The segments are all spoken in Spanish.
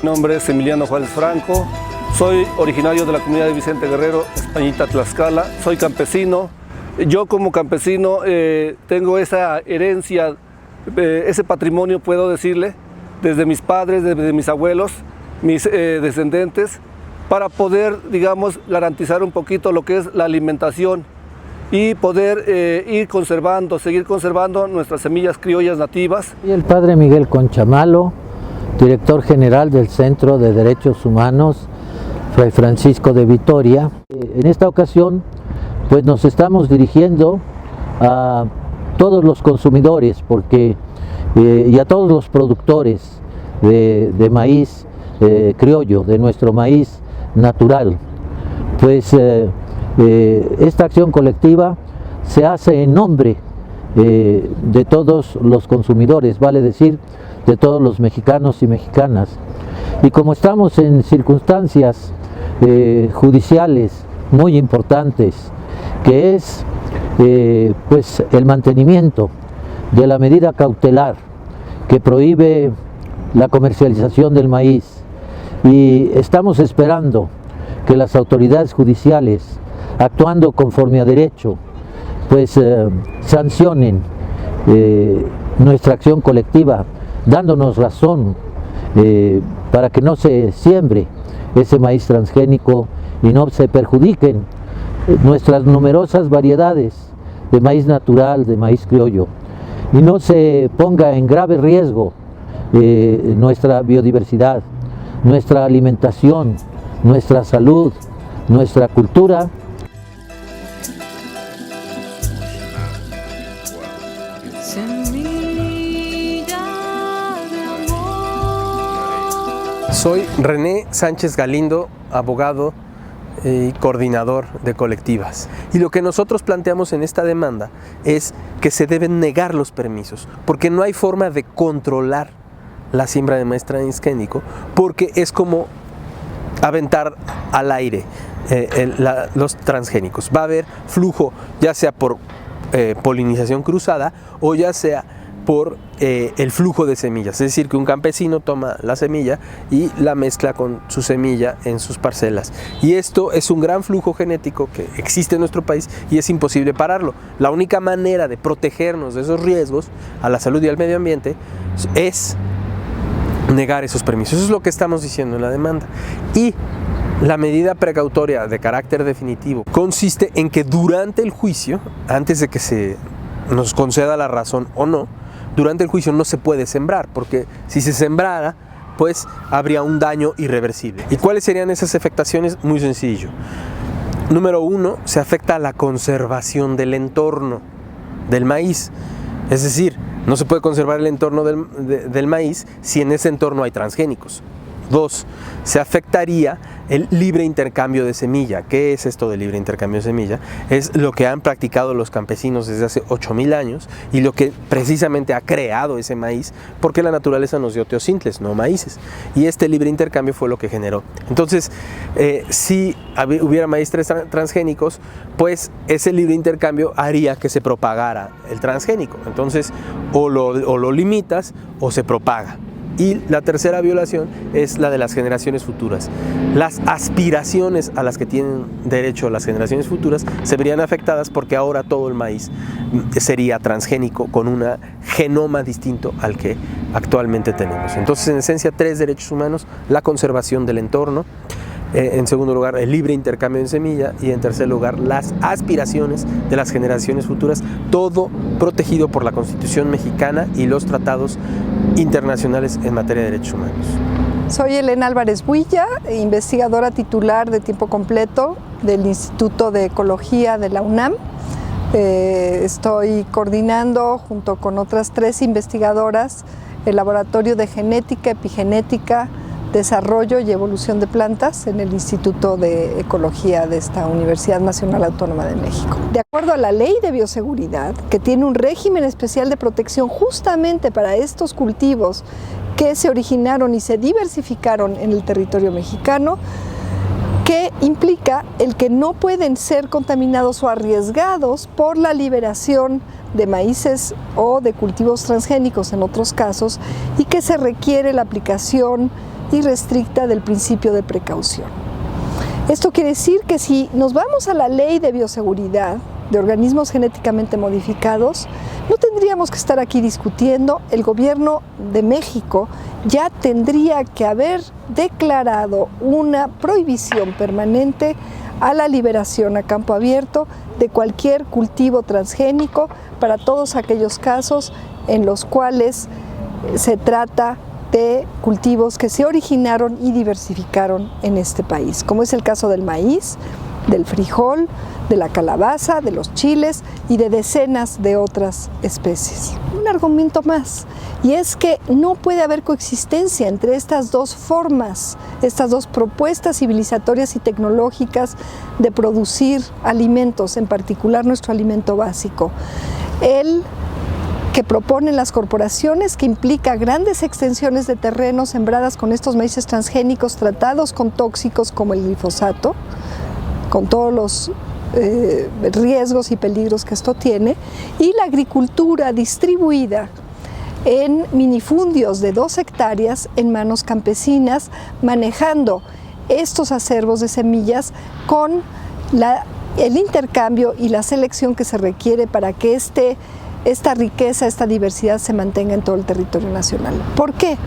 Mi nombre es Emiliano Juárez Franco, soy originario de la comunidad de Vicente Guerrero, Españita, Tlaxcala, soy campesino. Yo como campesino tengo esa herencia, ese patrimonio, puedo decirle, desde mis padres, desde mis abuelos, mis descendientes, para poder, digamos, garantizar un poquito lo que es la alimentación y poder seguir conservando nuestras semillas criollas nativas. Soy el padre Miguel Conchamalo, director general del Centro de Derechos Humanos Fray Francisco de Vitoria. En esta ocasión, pues nos estamos dirigiendo a todos los consumidores y a todos los productores de maíz criollo, de nuestro maíz natural. Pues esta acción colectiva se hace en nombre de todos los consumidores, vale decir, de todos los mexicanos y mexicanas. Y como estamos en circunstancias judiciales muy importantes, que es pues el mantenimiento de la medida cautelar que prohíbe la comercialización del maíz, y estamos esperando que las autoridades judiciales, actuando conforme a derecho, pues sancionen nuestra acción colectiva, dándonos razón para que no se siembre ese maíz transgénico y no se perjudiquen nuestras numerosas variedades de maíz natural, de maíz criollo, y no se ponga en grave riesgo nuestra biodiversidad, nuestra alimentación, nuestra salud, nuestra cultura. Soy René Sánchez Galindo, abogado y coordinador de colectivas. Y lo que nosotros planteamos en esta demanda es que se deben negar los permisos, porque no hay forma de controlar la siembra de maíz transgénico, porque es como aventar al aire los transgénicos. Va a haber flujo, ya sea por polinización cruzada o ya sea por el flujo de semillas, es decir, que un campesino toma la semilla y la mezcla con su semilla en sus parcelas. Y esto es un gran flujo genético que existe en nuestro país y es imposible pararlo. La única manera de protegernos de esos riesgos a la salud y al medio ambiente es negar esos permisos. Eso es lo que estamos diciendo en la demanda. Y la medida precautoria de carácter definitivo consiste en que durante el juicio, antes de que se nos conceda la razón o no, durante el juicio no se puede sembrar, porque si se sembrara, pues habría un daño irreversible. ¿Y cuáles serían esas afectaciones? Muy sencillo. Número uno, se afecta a la conservación del entorno del maíz. Es decir, no se puede conservar el entorno del maíz si en ese entorno hay transgénicos. Dos, se afectaría el libre intercambio de semilla. ¿Qué es esto del libre intercambio de semilla? Es lo que han practicado los campesinos desde hace 8,000 años y lo que precisamente ha creado ese maíz, porque la naturaleza nos dio teosintles, no maíces. Y este libre intercambio fue lo que generó. Entonces, si hubiera maíz transgénicos, pues ese libre intercambio haría que se propagara el transgénico. Entonces, o lo limitas o se propaga. Y la tercera violación es la de las generaciones futuras. Las aspiraciones a las que tienen derecho las generaciones futuras se verían afectadas, porque ahora todo el maíz sería transgénico con un genoma distinto al que actualmente tenemos. Entonces, en esencia, 3 derechos humanos: la conservación del entorno, en segundo lugar, el libre intercambio de semilla, y en tercer lugar, las aspiraciones de las generaciones futuras, todo protegido por la Constitución mexicana y los tratados internacionales en materia de derechos humanos. Soy Elena Álvarez Builla, investigadora titular de tiempo completo del Instituto de Ecología de la UNAM. Estoy coordinando, junto con otras 3 investigadoras, el Laboratorio de Genética, Epigenética, Desarrollo y Evolución de Plantas en el Instituto de Ecología de esta Universidad Nacional Autónoma de México. De acuerdo a la Ley de Bioseguridad, que tiene un régimen especial de protección justamente para estos cultivos que se originaron y se diversificaron en el territorio mexicano, que implica el que no pueden ser contaminados o arriesgados por la liberación de maíces o de cultivos transgénicos en otros casos, y que se requiere la aplicación irrestricta del principio de precaución. Esto quiere decir que si nos vamos a la ley de bioseguridad de organismos genéticamente modificados, no tendríamos que estar aquí discutiendo. El gobierno de México ya tendría que haber declarado una prohibición permanente a la liberación a campo abierto de cualquier cultivo transgénico para todos aquellos casos en los cuales se trata de cultivos que se originaron y diversificaron en este país, como es el caso del maíz, del frijol, de la calabaza, de los chiles y de decenas de otras especies. Un argumento más, y es que no puede haber coexistencia entre estas dos formas, estas dos propuestas civilizatorias y tecnológicas de producir alimentos, en particular nuestro alimento básico. El que proponen las corporaciones, que implica grandes extensiones de terreno sembradas con estos maíces transgénicos tratados con tóxicos como el glifosato, con todos los riesgos y peligros que esto tiene, y la agricultura distribuida en minifundios de 2 hectáreas en manos campesinas, manejando estos acervos de semillas con el intercambio y la selección que se requiere para que esta riqueza, esta diversidad se mantenga en todo el territorio nacional. ¿Por qué?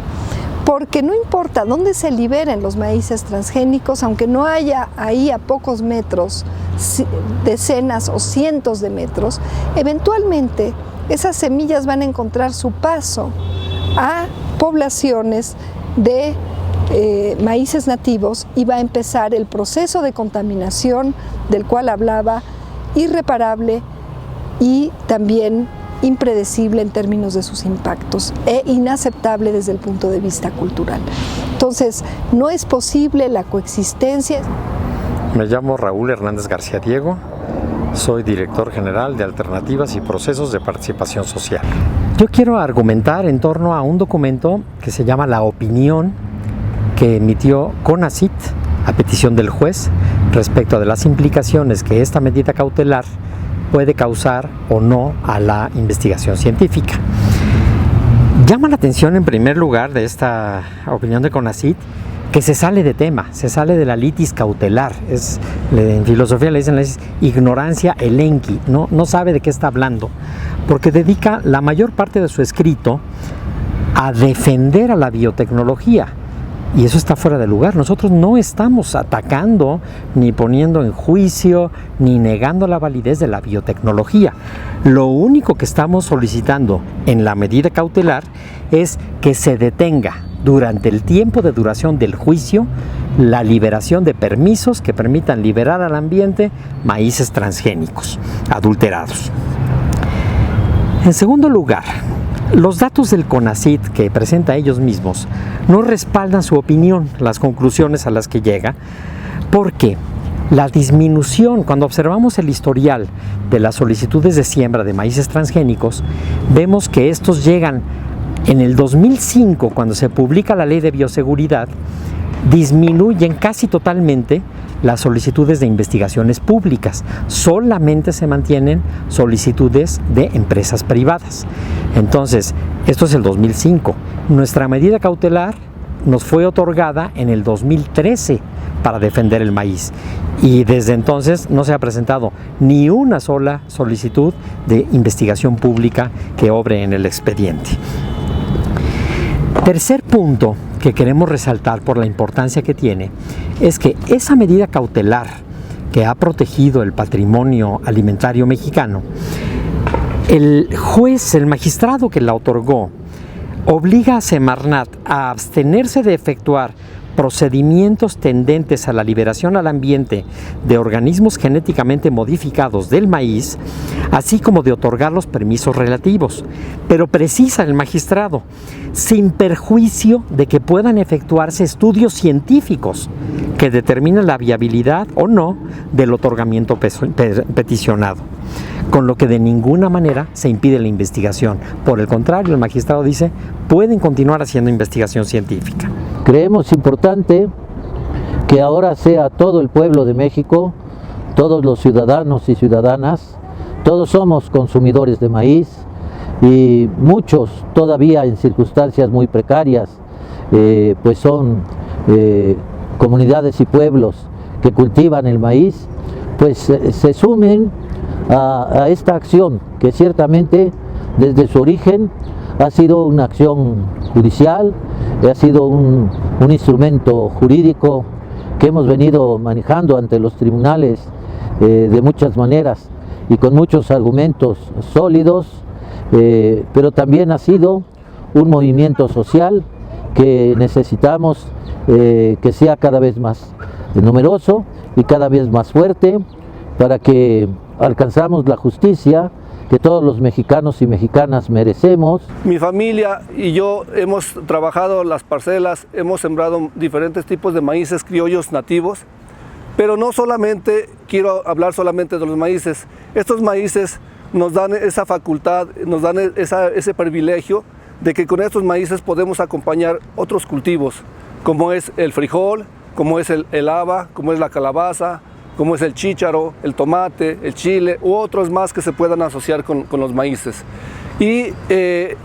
Porque no importa dónde se liberen los maíces transgénicos, aunque no haya ahí a pocos metros, decenas o cientos de metros, eventualmente esas semillas van a encontrar su paso a poblaciones de maíces nativos y va a empezar el proceso de contaminación del cual hablaba, irreparable y también impredecible en términos de sus impactos e inaceptable desde el punto de vista cultural. Entonces, no es posible la coexistencia. Me llamo Raúl Hernández García Diego, soy director general de Alternativas y Procesos de Participación Social. Yo quiero argumentar en torno a un documento que se llama La Opinión que emitió CONACYT a petición del juez respecto de las implicaciones que esta medida cautelar puede causar o no a la investigación científica. Llama la atención en primer lugar de esta opinión de CONACYT que se sale de tema, se sale de la litis cautelar. En filosofía le dicen ignorancia elenchi, no sabe de qué está hablando, porque dedica la mayor parte de su escrito a defender a la biotecnología. Y eso está fuera de lugar. Nosotros no estamos atacando, ni poniendo en juicio, ni negando la validez de la biotecnología. Lo único que estamos solicitando en la medida cautelar es que se detenga durante el tiempo de duración del juicio la liberación de permisos que permitan liberar al ambiente maíces transgénicos, adulterados. En segundo lugar, los datos del CONACYT que presenta ellos mismos no respaldan su opinión, las conclusiones a las que llega, porque la disminución, cuando observamos el historial de las solicitudes de siembra de maíces transgénicos, vemos que estos llegan en el 2005, cuando se publica la Ley de Bioseguridad, disminuyen casi totalmente las solicitudes de investigaciones públicas, solamente se mantienen solicitudes de empresas privadas. Entonces, esto es el 2005. Nuestra medida cautelar nos fue otorgada en el 2013 para defender el maíz y desde entonces no se ha presentado ni una sola solicitud de investigación pública que obre en el expediente. Tercer punto que queremos resaltar por la importancia que tiene es que esa medida cautelar que ha protegido el patrimonio alimentario mexicano, el juez, el magistrado que la otorgó, obliga a Semarnat a abstenerse de efectuar procedimientos tendentes a la liberación al ambiente de organismos genéticamente modificados del maíz, así como de otorgar los permisos relativos. Pero precisa el magistrado, sin perjuicio de que puedan efectuarse estudios científicos que determinen la viabilidad o no del otorgamiento peticionado, con lo que de ninguna manera se impide la investigación. Por el contrario, el magistrado dice, pueden continuar haciendo investigación científica. Creemos importante que ahora sea todo el pueblo de México, todos los ciudadanos y ciudadanas, todos somos consumidores de maíz y muchos todavía en circunstancias muy precarias, pues son comunidades y pueblos que cultivan el maíz, pues se sumen a esta acción que ciertamente desde su origen ha sido una acción judicial, ha sido un instrumento jurídico que hemos venido manejando ante los tribunales de muchas maneras y con muchos argumentos sólidos, pero también ha sido un movimiento social que necesitamos que sea cada vez más numeroso y cada vez más fuerte para que alcanzamos la justicia que todos los mexicanos y mexicanas merecemos. Mi familia y yo hemos trabajado las parcelas, hemos sembrado diferentes tipos de maíces criollos nativos, pero no solamente quiero hablar solamente de los maíces. Estos maíces nos dan esa facultad, nos dan ese privilegio de que con estos maíces podemos acompañar otros cultivos, como es el frijol, como es el haba, como es la calabaza, como es el chícharo, el tomate, el chile u otros más que se puedan asociar con los maíces. Y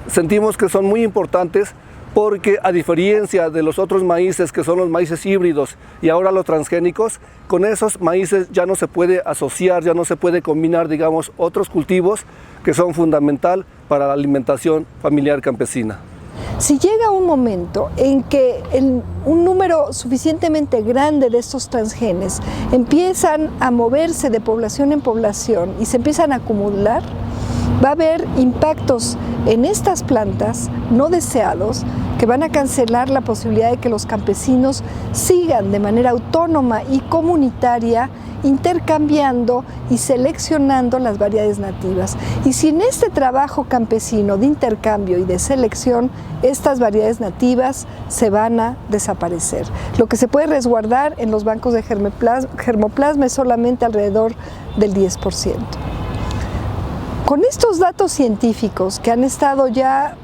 sentimos que son muy importantes porque a diferencia de los otros maíces que son los maíces híbridos y ahora los transgénicos, con esos maíces ya no se puede asociar, ya no se puede combinar, digamos, otros cultivos que son fundamental para la alimentación familiar campesina. Si llega un momento en que un número suficientemente grande de estos transgenes empiezan a moverse de población en población y se empiezan a acumular, va a haber impactos en estas plantas no deseados que van a cancelar la posibilidad de que los campesinos sigan de manera autónoma y comunitaria intercambiando y seleccionando las variedades nativas. Y si en este trabajo campesino de intercambio y de selección estas variedades nativas se van a desaparecer. Lo que se puede resguardar en los bancos de germoplasma es solamente alrededor del 10%. Con estos datos científicos que han estado ya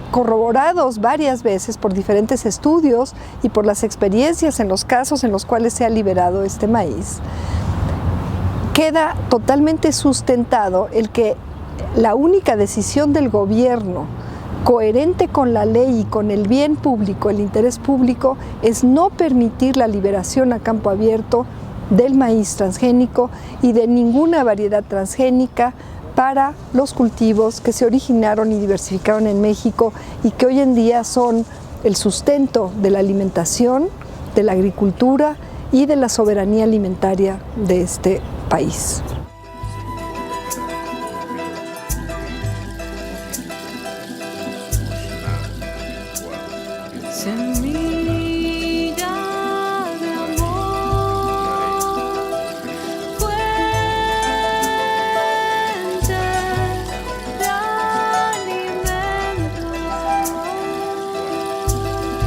corroborados varias veces por diferentes estudios y por las experiencias en los casos en los cuales se ha liberado este maíz, queda totalmente sustentado el que la única decisión del gobierno coherente con la ley y con el bien público, el interés público, es no permitir la liberación a campo abierto del maíz transgénico y de ninguna variedad transgénica para los cultivos que se originaron y diversificaron en México y que hoy en día son el sustento de la alimentación, de la agricultura y de la soberanía alimentaria de este país. Semilla